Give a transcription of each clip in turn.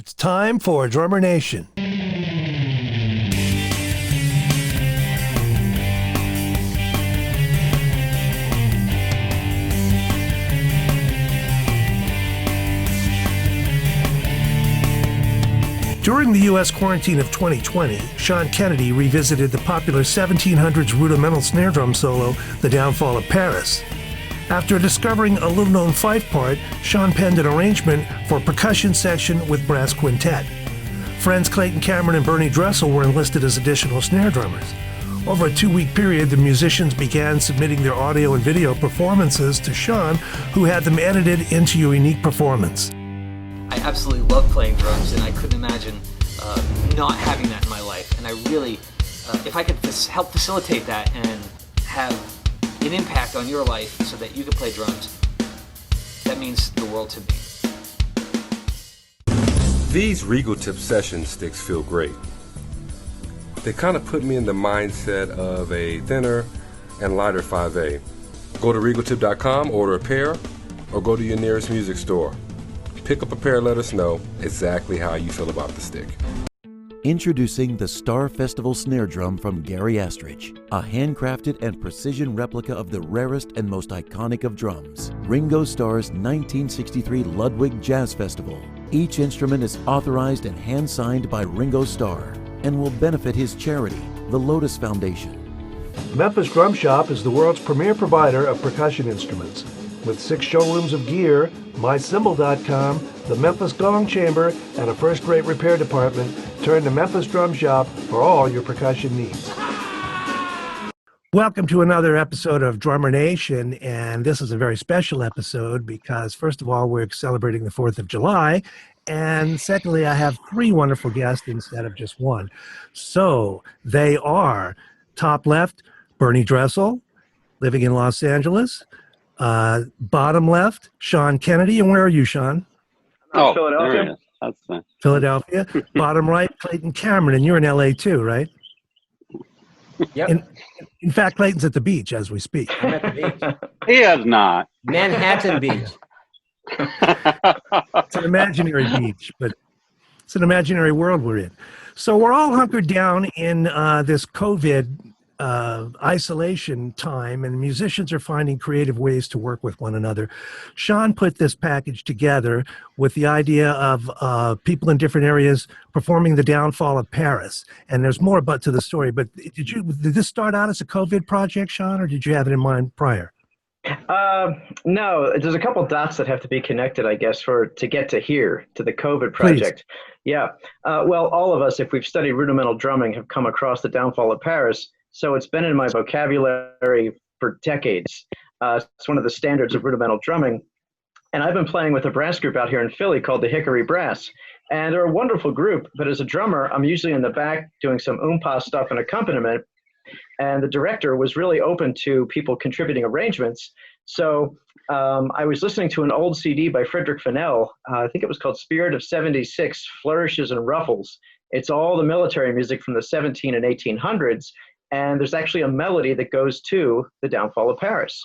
It's time for Drummer Nation. During the U.S. quarantine of 2020, Sean Kennedy revisited the popular 1700s rudimental snare drum solo, The Downfall of Paris. After discovering a little-known fife part, Sean penned an arrangement for a percussion section with brass quintet. Friends Clayton, Cameron, and Bernie Dresel were enlisted as additional snare drummers. Over a 2-week period, the musicians began submitting their audio and video performances to Sean, who had them edited into a unique performance. I absolutely love playing drums, and I couldn't imagine not having that in my life. And I really, if I could help facilitate that and have an impact on your life so that you can play drums, that means the world to me. These Regal Tip session sticks feel great. They kind of put me in the mindset of a thinner and lighter 5A. Go to regaltip.com, order a pair, or go to your nearest music store. Pick up a pair and let us know exactly how you feel about the stick. Introducing the Star Festival Snare Drum from Gary Astridge, a handcrafted and precision replica of the rarest and most iconic of drums, Ringo Starr's 1963 Ludwig Jazz Festival. Each instrument is authorized and hand-signed by Ringo Starr and will benefit his charity, the Lotus Foundation. Memphis Drum Shop is the world's premier provider of percussion instruments. With 6 showrooms of gear, mycymbal.com, the Memphis Gong Chamber, and a first-rate repair department, turn to Memphis Drum Shop for all your percussion needs. Welcome to another episode of Drummer Nation, and this is a very special episode because, first of all, we're celebrating the 4th of July, and secondly, I have 3 wonderful guests instead of just one. So they are, top left, Bernie Dresel, living in Los Angeles. Bottom left, Sean Kennedy. And where are you, Sean? Oh, Philadelphia. That's nice. Philadelphia. Bottom right, Clayton Cameron. And you're in LA too, right? Yep. In fact, Clayton's at the beach as we speak. I'm at the beach. He is not. Manhattan Beach. It's an imaginary beach, but it's an imaginary world we're in. So we're all hunkered down in this COVID isolation time, and musicians are finding creative ways to work with one another. Sean put this package together with the idea of people in different areas performing The Downfall of Paris. And there's more to the story, but did this start out as a COVID project, Sean, or did you have it in mind prior? No, there's a couple dots that have to be connected, I guess, to get to here, to the COVID project. Please. Yeah. Well, all of us, if we've studied rudimental drumming, have come across The Downfall of Paris. So it's been in my vocabulary for decades. It's one of the standards of rudimental drumming. And I've been playing with a brass group out here in Philly called the Hickory Brass. And they're a wonderful group, but as a drummer, I'm usually in the back doing some oompa stuff and accompaniment. And the director was really open to people contributing arrangements. So I was listening to an old CD by Frederick Fennell. I think it was called Spirit of 76, Flourishes and Ruffles. It's all the military music from the 17 and 1800s. And there's actually a melody that goes to The Downfall of Paris.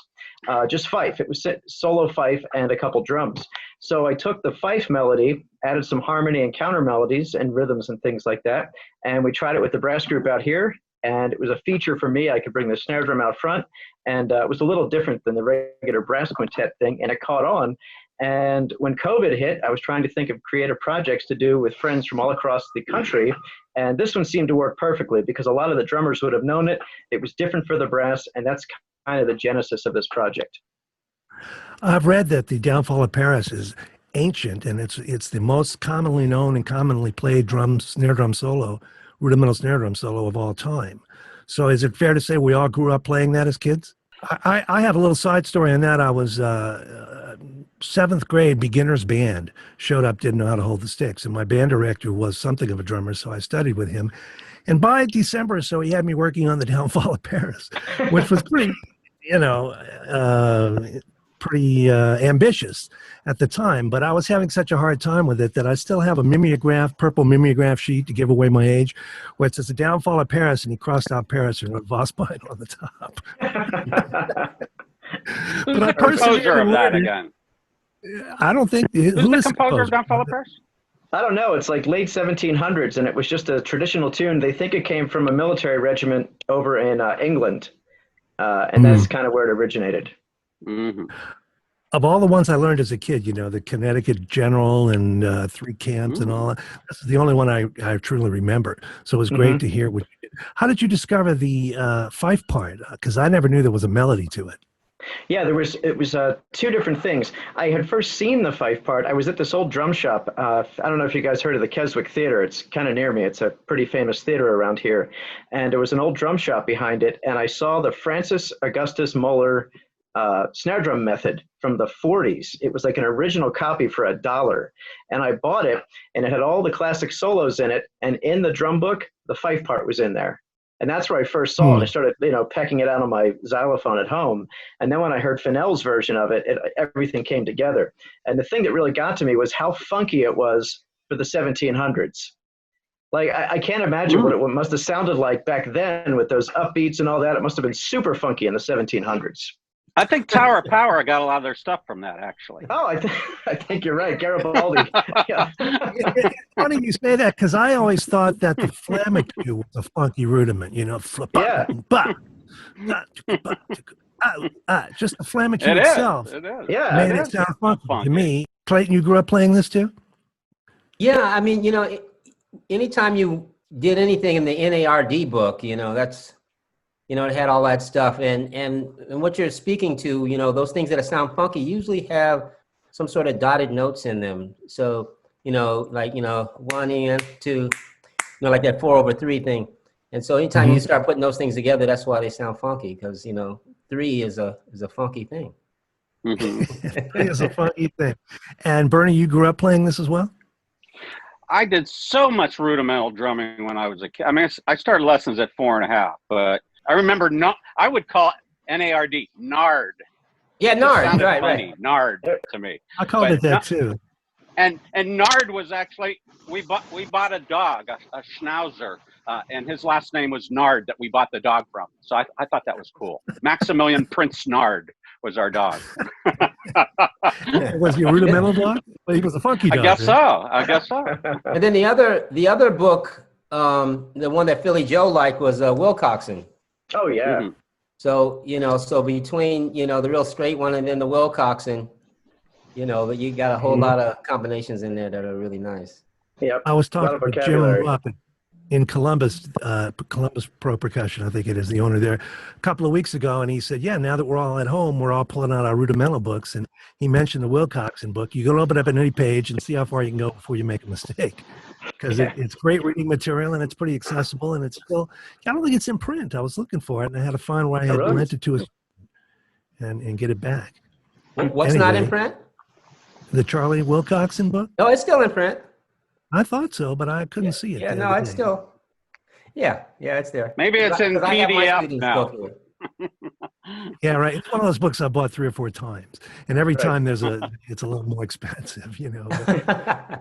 Just fife. It was solo fife and a couple drums. So I took the fife melody, added some harmony and counter melodies and rhythms and things like that. And we tried it with the brass group out here. And it was a feature for me. I could bring the snare drum out front. And it was a little different than the regular brass quintet thing. And it caught on. And when COVID hit, I was trying to think of creative projects to do with friends from all across the country. And this one seemed to work perfectly because a lot of the drummers would have known it. It was different for the brass, and that's kind of the genesis of this project. I've read that The Downfall of Paris is ancient, and it's the most commonly known and commonly played snare drum solo, rudimental snare drum solo of all time. So is it fair to say we all grew up playing that as kids? I have a little side story on that. I was 7th grade beginner's band, showed up, didn't know how to hold the sticks. And my band director was something of a drummer, so I studied with him. And by December or so, he had me working on The Downfall of Paris, which was pretty, ambitious at the time. But I was having such a hard time with it that I still have a purple mimeograph sheet to give away my age, where it says The Downfall of Paris, and he crossed out Paris and wrote Vospine on the top. But I Composer of that again. I don't think. Who's the composer of Downfall of Paris? I don't know. It's like late 1700s, and it was just a traditional tune. They think it came from a military regiment over in England, and that's kind of where it originated. Mm-hmm. Of all the ones I learned as a kid, you know, the Connecticut General and Three Camps and all that, this is the only one I truly remember. So it was great to hear what you did. How did you discover the fife part? Because I never knew there was a melody to it. Yeah, it was two different things. I had first seen the fife part. I was at this old drum shop. I don't know if you guys heard of the Keswick Theater. It's kind of near me. It's a pretty famous theater around here. And there was an old drum shop behind it. And I saw the Francis Augustus Muller snare drum method from the 40s. It was like an original copy for $1. And I bought it, and it had all the classic solos in it. And in the drum book, the fife part was in there. And that's where I first saw it. I started, pecking it out on my xylophone at home. And then when I heard Fennell's version of it, everything came together. And the thing that really got to me was how funky it was for the 1700s. Like, I can't imagine what it must have sounded like back then with those upbeats and all that. It must have been super funky in the 1700s. I think Tower of Power got a lot of their stuff from that, actually. Oh, I think you're right. Garibaldi. Yeah. It's funny you say that, because I always thought that the Flamington was a funky rudiment, you know. Yeah. Just the Flamington itself It is. Yeah. made it sound funky to me. Clayton, you grew up playing this too? Yeah, I mean, anytime you did anything in the NARD book, that's, it had all that stuff. And what you're speaking to, those things that sound funky usually have some sort of dotted notes in them. So, like, 1 and 2, like that 4/3 thing. And so anytime you start putting those things together, that's why they sound funky, because, 3 is a funky thing. It's a funky thing. And Bernie, you grew up playing this as well? I did so much rudimental drumming when I was a kid. I mean, I started lessons at 4.5, but I remember I would call NARD, Nard. Yeah, Nard, right. Nard to me. I called it that too. And Nard was actually, we bought a dog, a Schnauzer, and his last name was Nard that we bought the dog from. So I thought that was cool. Maximilian Prince Nard was our dog. Was he a rudimental dog? But he was a funky dog. I guess so. And then the other book, the one that Philly Joe liked was Wilcoxon. Oh, yeah. So, so between, the real straight one and then the Wilcoxon, you got a whole lot of combinations in there that are really nice. Yep. I was talking to Jim Rupp in Columbus, Columbus Pro Percussion, I think it is, the owner there, a couple of weeks ago, and he said, yeah, now that we're all at home, we're all pulling out our rudimental books, and he mentioned the Wilcoxon book. You can open up any page and see how far you can go before you make a mistake, because it's great reading material, and it's pretty accessible, and it's still, I don't think it's in print. I was looking for it, and I had to find where I had lent it to us and get it back. What's not in print? The Charlie Wilcoxon book? No, it's still in print. I thought so, but I couldn't see it. Yeah, no, it's still. Yeah, it's there. Maybe it's in PDF now. Yeah, right. It's one of those books I bought 3 or 4 times, and every time it's a little more expensive,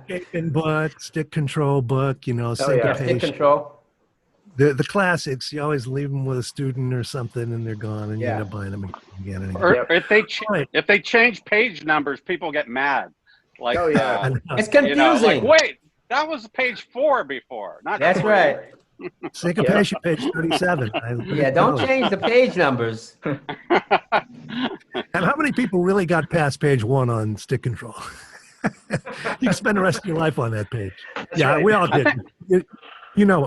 Shaping book, stick control book, syncopation. Stick control. The classics, you always leave them with a student or something, and they're gone, and you end up buying them again and again. Or if they change page numbers, people get mad. Like, it's confusing. like, wait, that was page 4 before. That's right. Syncopation, page 37. Don't change the page numbers. And how many people really got past page 1 on stick control? You can spend the rest of your life on that page. We all did.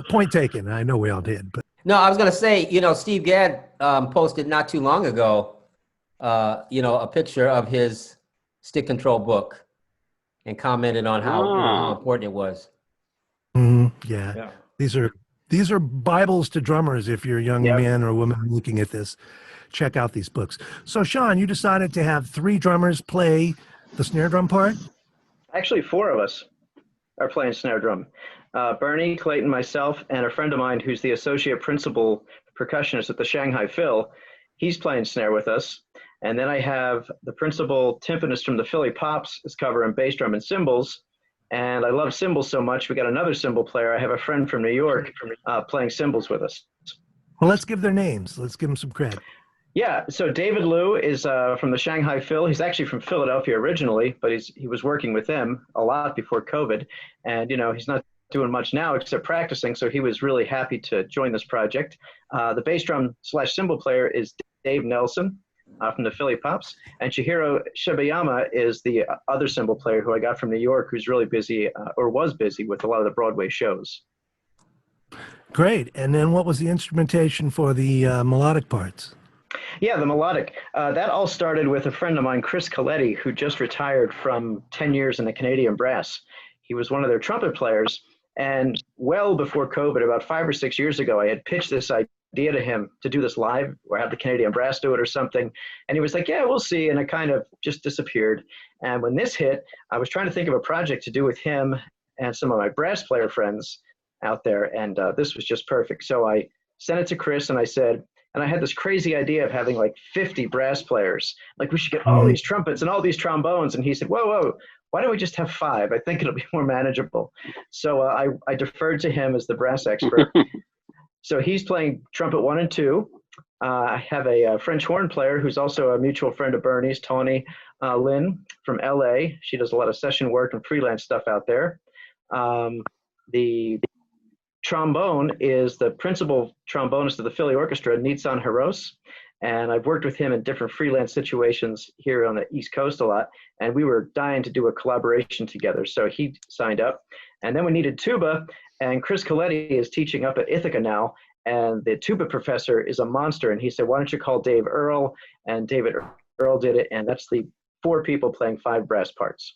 Point taken. I know we all did. But no, I was going to say, Steve Gadd posted not too long ago, a picture of his stick control book and commented on how important it was. Yeah. These are Bibles to drummers. If you're a young man or woman looking at this, check out these books. So, Sean, you decided to have 3 drummers play the snare drum part? Actually, 4 of us are playing snare drum. Bernie, Clayton, myself, and a friend of mine who's the associate principal percussionist at the Shanghai Phil. He's playing snare with us. And then I have the principal timpanist from the Philly Pops is covering bass drum and cymbals. And I love cymbals so much, we got another cymbal player. I have a friend from New York playing cymbals with us. Well, let's give their names. Let's give them some credit. Yeah, so David Liu is from the Shanghai Phil. He's actually from Philadelphia originally, but he was working with them a lot before COVID, and he's not doing much now except practicing. So he was really happy to join this project. The bass drum slash cymbal player is Dave Nelson from the Philly Pops, and Chihiro Shibayama is the other cymbal player who I got from New York, who's really busy or was busy with a lot of the Broadway shows. Great. And then what was the instrumentation for the melodic parts? Yeah, the melodic. That all started with a friend of mine, Chris Coletti, who just retired from 10 years in the Canadian Brass. He was one of their trumpet players. And well before COVID, about 5 or 6 years ago, I had pitched this idea to him to do this live or have the Canadian Brass do it or something. And he was like, yeah, we'll see. And it kind of just disappeared. And when this hit, I was trying to think of a project to do with him and some of my brass player friends out there. And this was just perfect. So I sent it to Chris and I said, and I had this crazy idea of having like 50 brass players. Like we should get all these trumpets and all these trombones. And he said, whoa, why don't we just have 5? I think it'll be more manageable. So I deferred to him as the brass expert. So he's playing trumpet 1 and 2. I have a French horn player who's also a mutual friend of Bernie's, Tony Lynn from LA. She does a lot of session work and freelance stuff out there. The trombone is the principal trombonist of the Philly Orchestra, Nitsan Hiros. And I've worked with him in different freelance situations here on the East Coast a lot. And we were dying to do a collaboration together. So he signed up. And then we needed tuba. And Chris Coletti is teaching up at Ithaca now. And the tuba professor is a monster. And he said, why don't you call Dave Earl? And David Earl did it. And that's the 4 people playing 5 brass parts.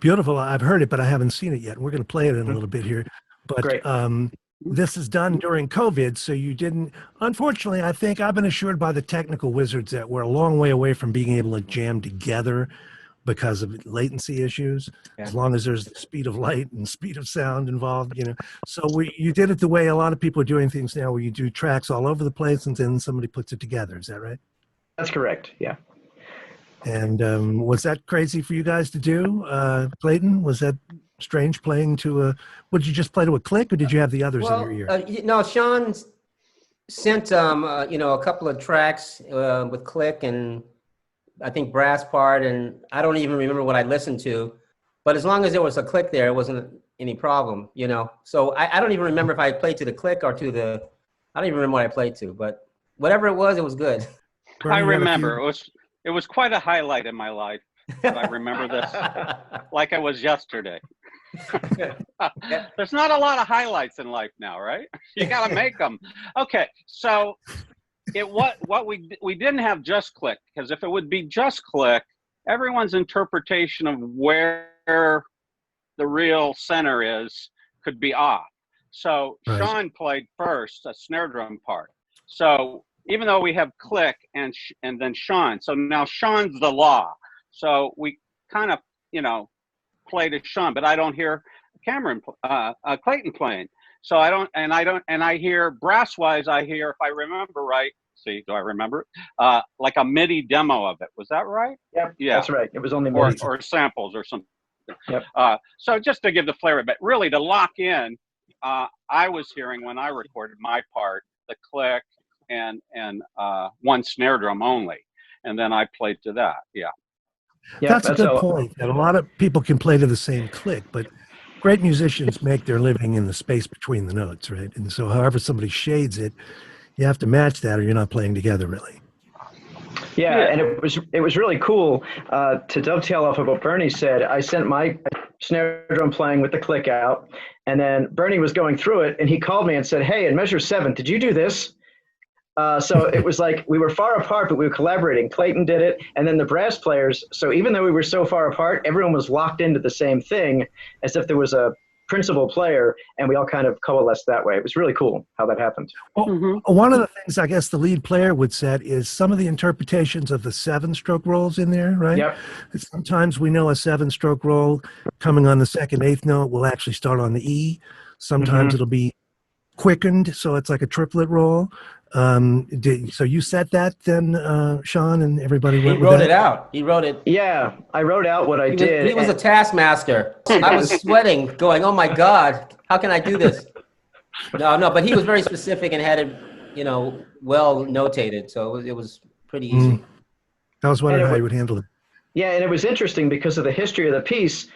Beautiful. I've heard it, but I haven't seen it yet. We're going to play it in a little bit here. But Great. This is done during COVID, so you didn't. Unfortunately, I think I've been assured by the technical wizards that we're a long way away from being able to jam together because of latency issues. Yeah. As long as there's the speed of light and speed of sound involved, So you did it the way a lot of people are doing things now, where you do tracks all over the place and then somebody puts it together. Is that right? That's correct. Yeah. And was that crazy for you guys to do, Clayton? Was that strange playing to did you just play to a click, or did you have the others in your ear? No, Sean sent a couple of tracks with click and I think brass part, and I don't even remember what I listened to, but as long as there was a click there, it wasn't any problem, So I don't even remember if I played to the click or to the, I don't even remember what I played to, but whatever it was good. I remember it was quite a highlight in my life. I remember this like it was yesterday. There's not a lot of highlights in life now, right? You got to make them. Okay, so we didn't have just click, because if it would be just click, everyone's interpretation of where the real center is could be off. So right. Sean played first a snare drum part. So even though we have click and then Sean, so now Sean's the law. So we kind of, play to Sean, but I don't hear Clayton playing. So I hear brass-wise, I hear, if I remember right, do I remember it? Like a MIDI demo of it. Was that right? Yep, yeah, that's right. It was only MIDI. Or samples or something. Yep. So just to give the flavor, but really to lock in, I was hearing when I recorded my part, the click and one snare drum only. And then I played to that, yeah. Yeah, that's a good point. That a lot of people can play to the same click, but great musicians make their living in the space between the notes, right? And so however somebody shades it, you have to match that or you're not playing together really. Yeah, and it was really cool to dovetail off of what Bernie said. I sent my snare drum playing with the click out, and then Bernie was going through it, and he called me and said, hey, in measure 7, did you do this? So it was like we were far apart, but we were collaborating. Clayton did it, and then the brass players. So even though we were so far apart, everyone was locked into the same thing as if there was a principal player, and we all kind of coalesced that way. It was really cool how that happened. Well, one of the things I guess the lead player would set is some of the interpretations of the 7-stroke rolls in there, right? Yep. Sometimes we know a 7-stroke roll coming on the 2nd, 8th note will actually start on the E. Sometimes it'll be quickened, so it's like a triplet roll. So you set that then, Sean, and everybody went with that? He wrote it out. He wrote it. Yeah, I wrote out what I did. He was a taskmaster. I was sweating, going, oh my God, how can I do this? No, but he was very specific and had it well notated. So it was pretty easy. Mm. I was wondering And it how wa- you would handle it. Yeah, and it was interesting because of the history of the piece.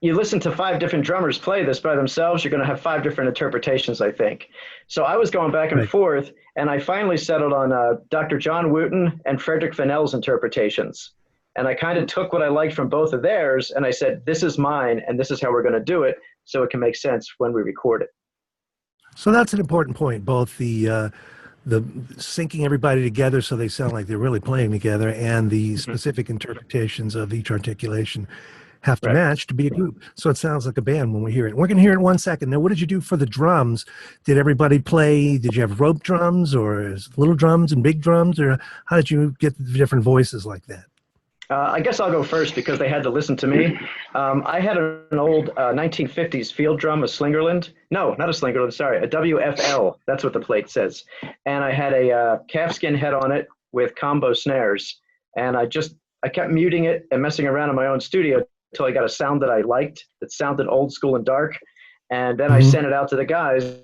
You listen to 5 different drummers play this by themselves, you're going to have 5 different interpretations, I think. So I was going back and Right. forth, and I finally settled on Dr. John Wooten and Frederick Fennell's interpretations. And I kind of took what I liked from both of theirs, and I said, this is mine, and this is how we're going to do it, so it can make sense when we record it. So that's an important point, both the syncing everybody together so they sound like they're really playing together, and the specific interpretations of each articulation have to Right. match to be a group. So it sounds like a band when we hear it. We're going to hear it in 1 second. Now, what did you do for the drums? Did everybody play? Did you have rope drums or little drums and big drums? Or how did you get the different voices like that? I guess I'll go first because they had to listen to me. I had an old 1950s field drum, a Slingerland. No, not a Slingerland, sorry, a WFL. That's what the plate says. And I had a calfskin head on it with combo snares. And I kept muting it and messing around in my own studio until I got a sound that I liked that sounded old school and dark. And then I sent it out to the guys,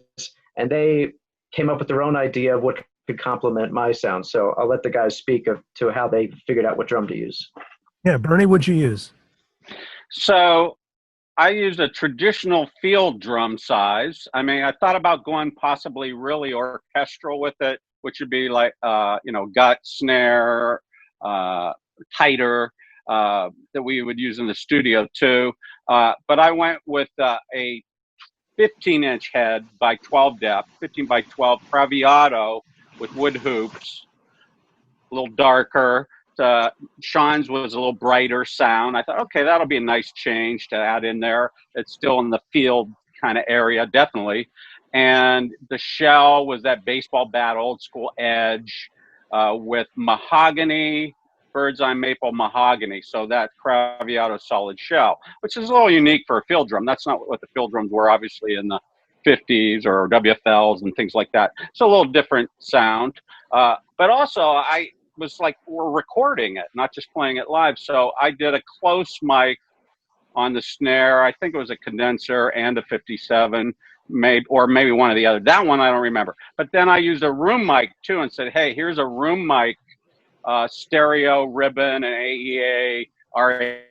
and they came up with their own idea of what could complement my sound. So I'll let the guys speak to how they figured out what drum to use. Yeah, Bernie, what'd you use? So I used a traditional field drum size. I mean, I thought about going possibly really orchestral with it, which would be like, gut, snare, tighter, that we would use in the studio too. But I went with a 15-inch head by 12 depth, 15 by 12 Traviato with wood hoops, a little darker. Sean's was a little brighter sound. I thought, okay, that'll be a nice change to add in there. It's still in the field kind of area, definitely. And the shell was that baseball bat, old school edge, with mahogany, bird's eye maple mahogany. So that Traviato solid shell, which is a little unique for a field drum. That's not what the field drums were, obviously, in the 50s or WFLs and things like that. So a little different sound. But also I was like, we're recording it, not just playing it live. So I did a close mic on the snare. I think it was a condenser and a 57, maybe one or the other. That one I don't remember. But then I used a room mic too and said, hey, here's a room mic, stereo ribbon and AEA R88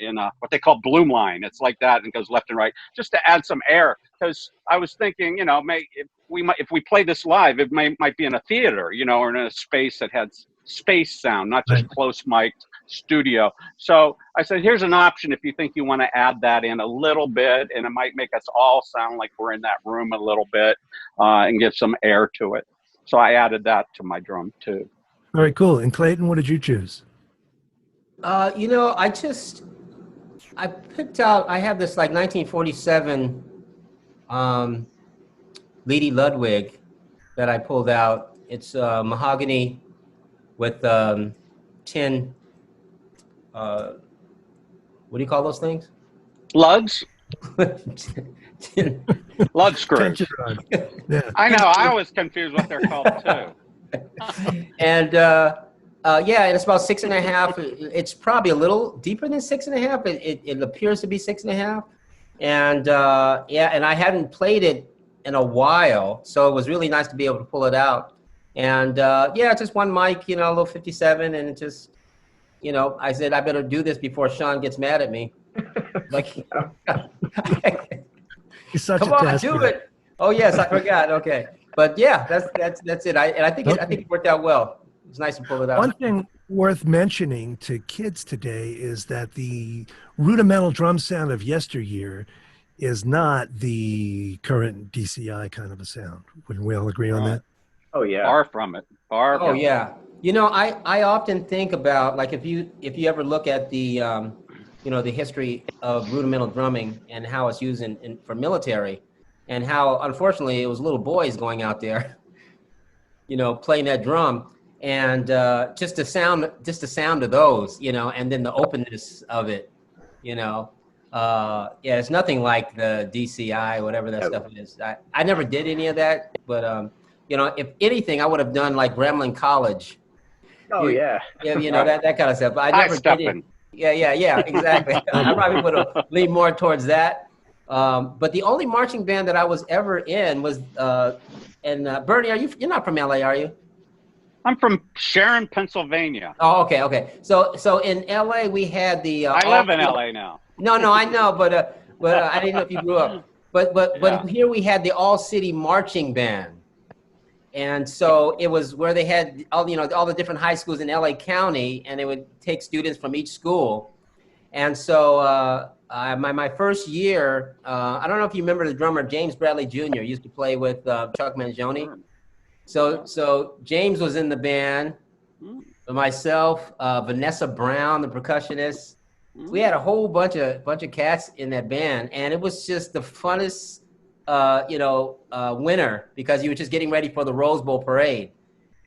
in what they call bloom line. It's like that and goes left and right, just to add some air. Because I was thinking, if we play this live, it might be in a theater, or in a space that has space sound, not just close mic'd studio. So I said, here's an option if you think you want to add that in a little bit, and it might make us all sound like we're in that room a little bit, and give some air to it. So I added that to my drum too. Very cool. And Clayton, what did you choose? I picked out, I have this like 1947 Lady Ludwig that I pulled out. It's mahogany with tin, what do you call those things? Lugs? Tin. Lug screws. Tension rod. Yeah. I know, I always confuse what they're called too. And and it's about 6.5. It's probably a little deeper than 6.5. It appears to be 6.5. And and I hadn't played it in a while, so it was really nice to be able to pull it out. And just one mic, a little 57, and it just, I said I better do this before Sean gets mad at me. Like, He's such come a on, tasker. do it. Oh yes, I forgot. Okay, but yeah, that's it. I think it worked out well. It's nice to pull it out. One thing worth mentioning to kids today is that the rudimental drum sound of yesteryear is not the current DCI kind of a sound. Wouldn't we all agree on that? Oh yeah. Far from it. Oh yeah. I often think about, like, if you ever look at the the history of rudimental drumming and how it's used for military, and how unfortunately it was little boys going out there, playing that drum, and just the sound of those, and then the openness of it, it's nothing like the DCI, whatever that stuff is. I never did any of that, but if anything, I would have done like Gremlin College. Oh yeah. that kind of stuff. But I never did it. Yeah, exactly. I probably would have leaned more towards that. But the only marching band that I was ever in was, Bernie, you're not from LA, are you? I'm from Sharon, Pennsylvania. Oh, okay. So in LA we had the. I live in LA now. No, I know, but I didn't know if you grew up. But here we had the All City Marching Band, and so it was where they had all the different high schools in LA County, and they would take students from each school. And so my first year, I don't know if you remember the drummer James Bradley Jr. used to play with Chuck Mangione. So James was in the band, myself, Vanessa Brown, the percussionist. We had a whole bunch of cats in that band, and it was just the funnest, winter, because you were just getting ready for the Rose Bowl parade.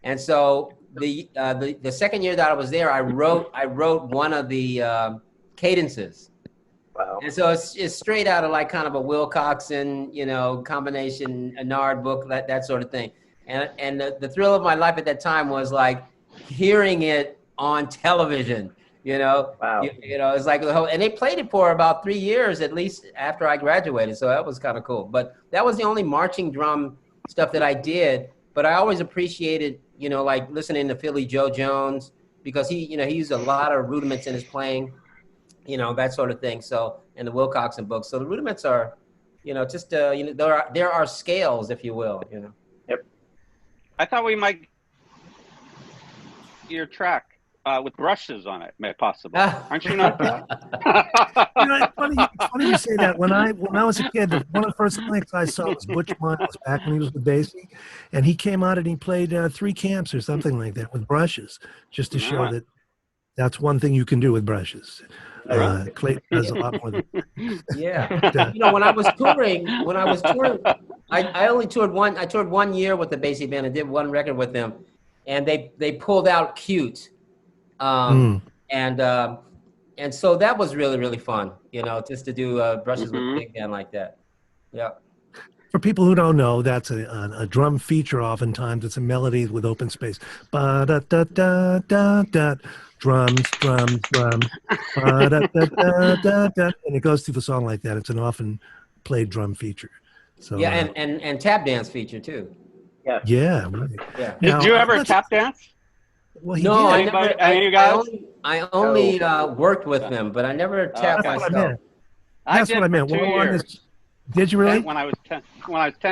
And so the second year that I was there, I wrote one of the cadences. Wow. And so it's straight out of like kind of a Wilcoxon, combination, a Nard book, that sort of thing. And the thrill of my life at that time was like hearing it on television. Wow. It's like the whole, and they played it for about 3 years at least after I graduated. So that was kind of cool. But that was the only marching drum stuff that I did. But I always appreciated, like listening to Philly Joe Jones, because he used a lot of rudiments in his playing, that sort of thing. So, and the Wilcoxon books. So the rudiments are, just, there are scales, if you will, Yep. I thought we might your track with brushes on it, possibly. Aren't you not? It's funny you say that. When I was a kid, one of the first clinics I saw was Butch Miles back when he was the bassy, and he came out and he played 3 camps or something like that with brushes, just to show that that's one thing you can do with brushes. Clayton does a lot more than Yeah. When I was touring, I only toured one. I toured 1 year with the Basie band and did 1 record with them, and they pulled out Cute, and so that was really, really fun. Just to do brushes with a big band like that. Yeah. For people who don't know, that's a drum feature. Oftentimes, it's a melody with open space. Ba da da da da da. Drums, drums, drums. Ba da da da da da. And it goes through the song like that. It's an often played drum feature. So yeah, and tap dance feature too. Yeah. Yeah. Right. Yeah. Did you ever tap dance? Well, he No, did. I only worked with them, but I never tapped That's what I myself. meant. That's what I meant. 2 Well, on years. this, did you really? When I was 10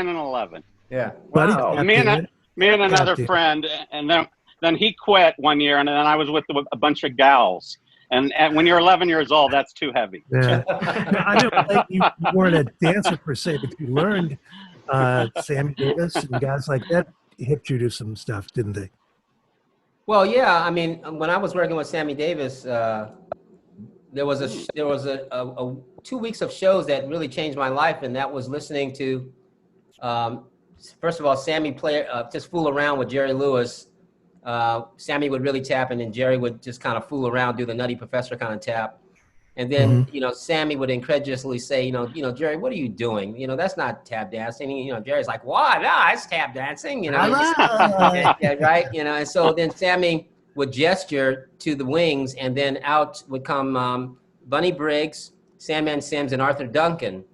and 11. Yeah. Buddy, Wow. tapped Me and in. another Tapped in. friend, and then he quit 1 year, and then I was with a bunch of gals. And when you're 11 years old, that's too heavy. Yeah. I know like, you weren't a dancer per se, but you learned Sammy Davis and guys like that hipped you to some stuff, didn't they? Well, yeah. I mean, when I was working with Sammy Davis, there was a 2 weeks of shows that really changed my life, and that was listening to, first of all, Sammy play just fool around with Jerry Lewis. Sammy would really tap, and then Jerry would just kind of fool around, do the Nutty Professor kind of tap. And then, Sammy would incredulously say, Jerry, what are you doing? That's not tap dancing. Jerry's like, what? No, it's tap dancing. Yeah, right. And so then Sammy would gesture to the wings, and then out would come Bunny Briggs, Sandman Sims, and Arthur Duncan.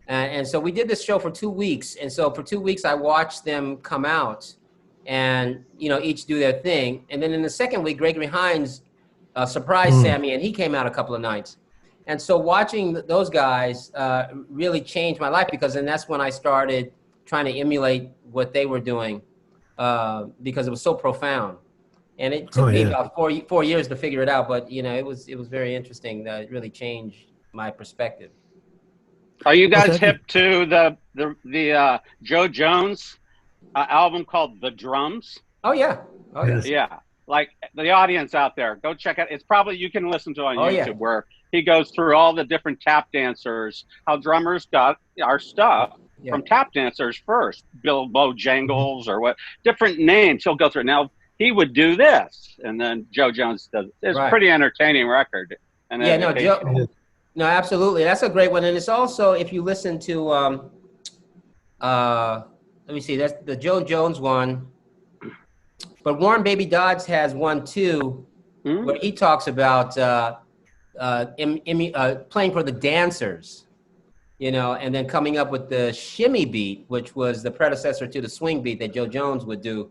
And so we did this show for 2 weeks. And so for 2 weeks, I watched them come out and, each do their thing. And then in the second week, Gregory Hines surprised Sammy, and he came out a couple of nights. And so watching those guys really changed my life, because then that's when I started trying to emulate what they were doing, because it was so profound. And it took me about 4 years to figure it out, but it was very interesting. It really changed my perspective. Are you guys hip to the Joe Jones album called The Drums? Oh yeah. Oh yeah. Yeah. Like the audience out there, go check it. It's probably, you can listen to it on YouTube, where he goes through all the different tap dancers, how drummers got our stuff from tap dancers first. Bill Bojangles or what, different names he'll go through. Now, he would do this, and then Joe Jones does. It's a pretty entertaining record. And no, absolutely. That's a great one. And it's also, if you listen to, let me see, that's the Joe Jones one. But Warren Baby Dodds has one too, where he talks about playing for the dancers. and then coming up with the shimmy beat, which was the predecessor to the swing beat that Joe Jones would do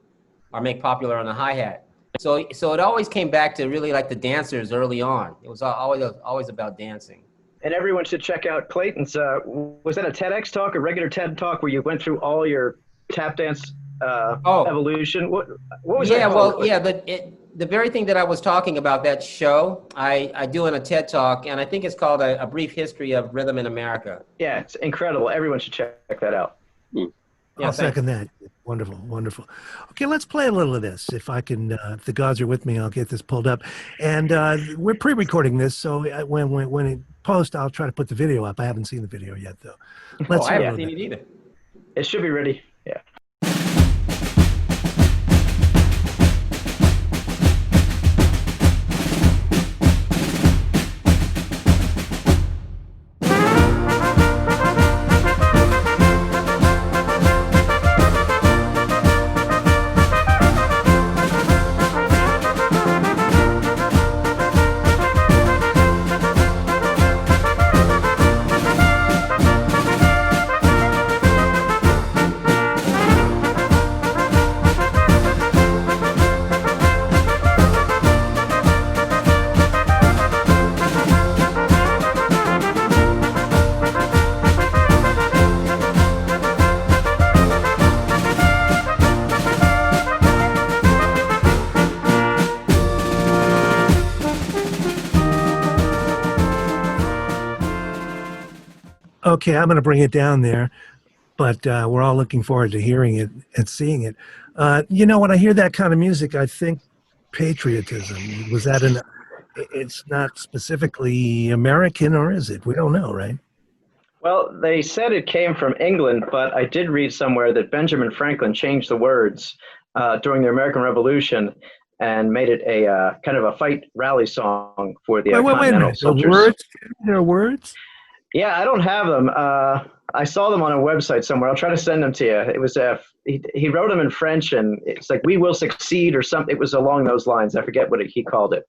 or make popular on the hi-hat. So it always came back to really like the dancers early on. It was always about dancing. And everyone should check out Clayton's, was that a TEDx talk, a regular TED talk where you went through all your tap dance evolution? What was that called? Well, yeah, the very thing that I was talking about, that show, I do in a TED talk, and I think it's called A Brief History of Rhythm in America. Yeah, it's incredible. Everyone should check that out. Yeah, I'll second that. Wonderful, wonderful. Okay, let's play a little of this. If I can, if the gods are with me, I'll get this pulled up. And we're pre-recording this, so when it posts, I'll try to put the video up. I haven't seen the video yet, though. Let's I haven't seen it either. It should be ready. Yeah. Okay, I'm going to bring it down there, but we're all looking forward to hearing it and seeing it. When I hear that kind of music, I think patriotism. Was that it's not specifically American, or is it? We don't know, right? Well, they said it came from England, but I did read somewhere that Benjamin Franklin changed the words during the American Revolution and made it a kind of a fight rally song for the Continental soldiers. Words? There are words? Yeah, I don't have them. I saw them on a website somewhere. I'll try to send them to you. It was he wrote them in French, and it's like "We will succeed" or something. It was along those lines. I forget what he called it.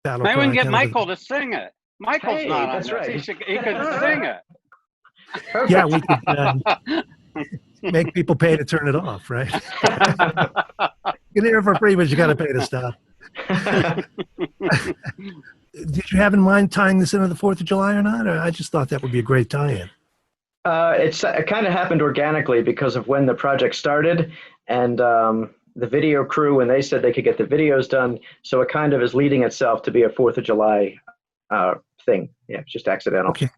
Maybe we can get Michael to sing it. Michael's not on that's this. right. He could sing it. Yeah, we could make people pay to turn it off, right? You can hear it for free, but you got to pay to stop. Did you have in mind tying this into the 4th of July or not? Or I just thought that would be a great tie-in. It kind of happened organically because of when the project started, and the video crew, when they said they could get the videos done. So it kind of is leading itself to be a 4th of July thing. Yeah, it's just accidental. Okay.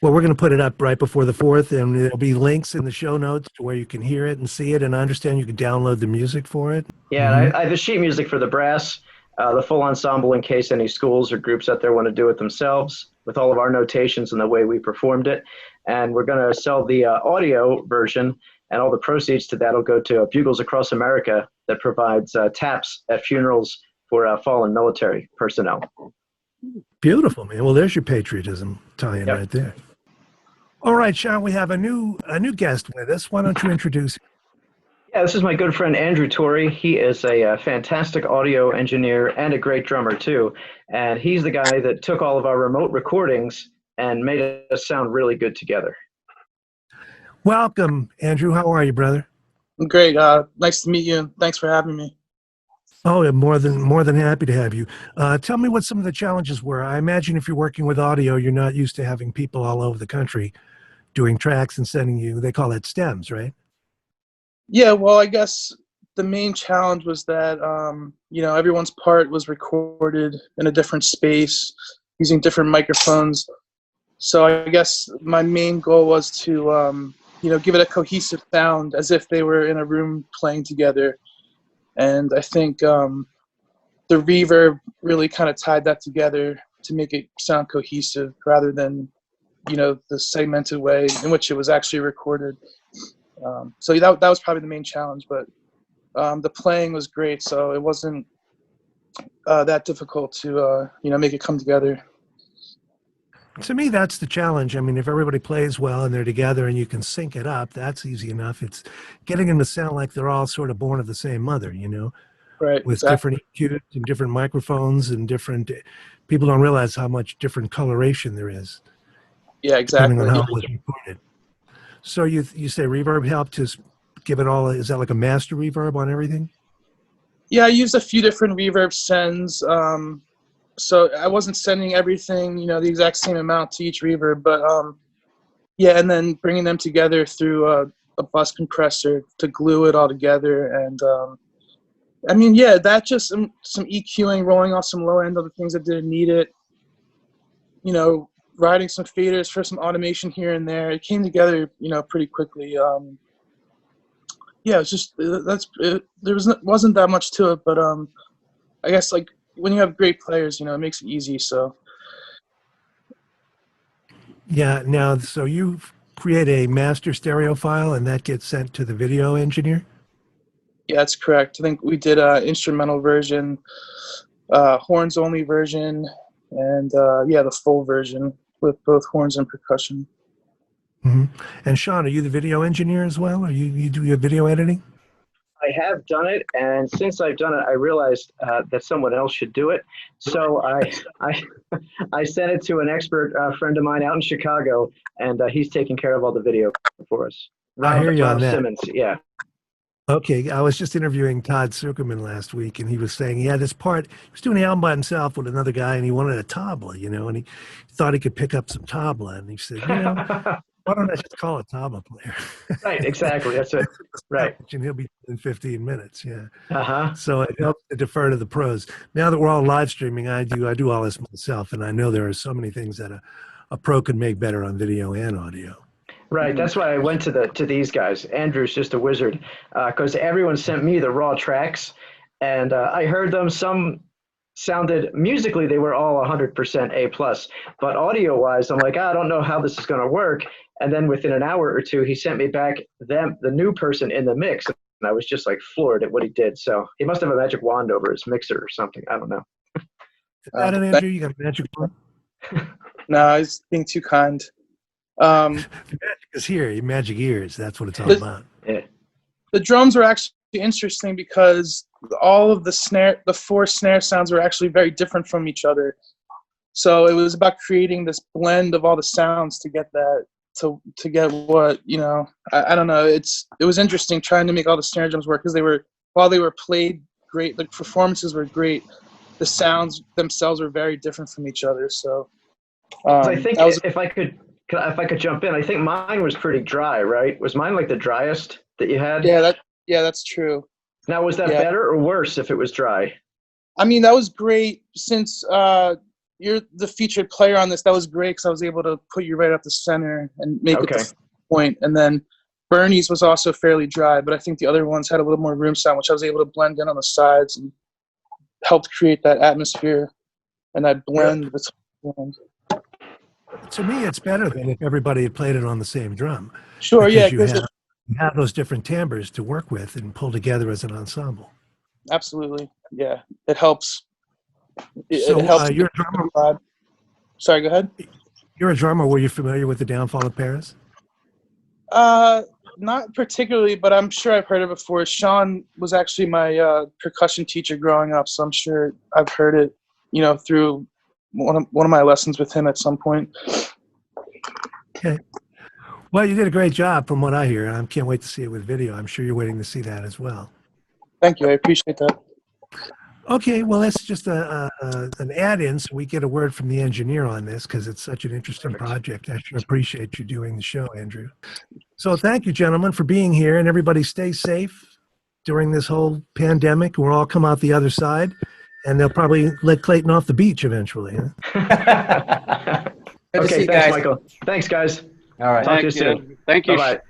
Well, we're going to put it up right before the 4th, and there'll be links in the show notes to where you can hear it and see it. And I understand you can download the music for it. Yeah, I have the sheet music for the brass, the full ensemble in case any schools or groups out there want to do it themselves, with all of our notations and the way we performed it. And we're going to sell the audio version, and all the proceeds to that will go to Bugles Across America that provides taps at funerals for fallen military personnel. Beautiful, man. Well, there's your patriotism tie-in Yep. right there. All right, Sean, we have a new guest with us. Why don't you introduce him? Yeah, this is my good friend Andrew Torrey. He is a fantastic audio engineer and a great drummer too. And he's the guy that took all of our remote recordings and made us sound really good together. Welcome, Andrew. How are you, brother? Great. Nice to meet you. Thanks for having me. Oh, I'm more than happy to have you. Tell me what some of the challenges were. I imagine if you're working with audio, you're not used to having people all over the country doing tracks and sending you, they call it stems, right? Yeah, well, I guess the main challenge was that, everyone's part was recorded in a different space using different microphones. So I guess my main goal was to, give it a cohesive sound as if they were in a room playing together. And I think the reverb really kind of tied that together to make it sound cohesive rather than, the segmented way in which it was actually recorded. So that was probably the main challenge, but the playing was great, so it wasn't that difficult to, make it come together. To me, that's the challenge. I mean, if everybody plays well and they're together and you can sync it up, that's easy enough. It's getting them to sound like they're all sort of born of the same mother, Right. with Exactly. different EQs and different microphones and different, people don't realize how much different coloration there is. Yeah, exactly. depending on how it was recorded. So you say reverb helped to give it all? Is that like a master reverb on everything? Yeah, I used a few different reverb sends. So I wasn't sending everything, the exact same amount to each reverb, but yeah, and then bringing them together through a bus compressor to glue it all together. And I mean, yeah, that just some EQing, rolling off some low end of the things that didn't need it. Writing some faders for some automation here and there. It came together, pretty quickly. Yeah, it's just there wasn't that much to it, but I guess like when you have great players, it makes it easy. So Yeah. Now, so you create a master stereo file, and that gets sent to the video engineer. yeah, that's correct. I think we did a instrumental version, horns only version, and yeah, the full version with both horns and percussion. Mm-hmm. And Sean, are you the video engineer as well? Are you do your video editing? I have done it, and since I've done it, I realized that someone else should do it. So I sent it to an expert friend of mine out in Chicago, and he's taking care of all the video for us. I hear you on that. Simmons, yeah. Okay, I was just interviewing Todd Zuckerman last week, and he was saying he had this part. He was doing the album by himself with another guy, and he wanted a tabla, and he thought he could pick up some tabla, and he said, why don't I just call a tabla player? Right, exactly. That's it. Right. And he'll be in 15 minutes. Yeah. Uh-huh. So it helps to defer to the pros. Now that we're all live streaming, I do all this myself, and I know there are so many things that a pro can make better on video and audio. Right. That's why I went to these guys. Andrew's just a wizard, because everyone sent me the raw tracks, and I heard them. Some sounded musically, they were all 100% A+, but audio wise, I'm like, I don't know how this is going to work. And then within an hour or two, he sent me back the new person in the mix, and I was just like floored at what he did. So he must have a magic wand over his mixer or something. I don't know. Is that an Andrew? You got a magic wand? No, I was being too kind. The magic is here. Your magic ears. That's what it's all about. Yeah. The drums were actually interesting because all of the four snare sounds were actually very different from each other. So it was about creating this blend of all the sounds to get that, to get what, I don't know. It was interesting trying to make all the snare drums work, because while they were played great, the performances were great, the sounds themselves were very different from each other. So I think if I could jump in, I think mine was pretty dry, right? Was mine like the driest that you had? Yeah, that's true. Now, was that better or worse if it was dry? I mean, that was great since you're the featured player on this. That was great because I was able to put you right up the center and make it the point. And then Bernie's was also fairly dry, but I think the other ones had a little more room sound, which I was able to blend in on the sides and helped create that atmosphere and that blend between. To me, it's better than if everybody had played it on the same drum. Sure, yeah. You have those different timbres to work with and pull together as an ensemble. Absolutely, yeah. It helps. It helps. You're a drummer. Sorry, go ahead. You're a drummer. Were you familiar with the Downfall of Paris? Not particularly, but I'm sure I've heard it before. Sean was actually my percussion teacher growing up, so I'm sure I've heard it, through one of my lessons with him at some point. Okay. Well, you did a great job from what I hear. I can't wait to see it with video. I'm sure you're waiting to see that as well. Thank you. I appreciate that. Okay, well, that's just an add-in, so we get a word from the engineer on this, because it's such an interesting project. I sure appreciate you doing the show, Andrew. So thank you, gentlemen, for being here, and everybody stay safe during this whole pandemic. We'll all come out the other side, and they'll probably let Clayton off the beach eventually. Huh? Good to see you thanks, guys. Michael. Thanks, guys. All right. Thank you. Soon. Thank you. Bye-bye.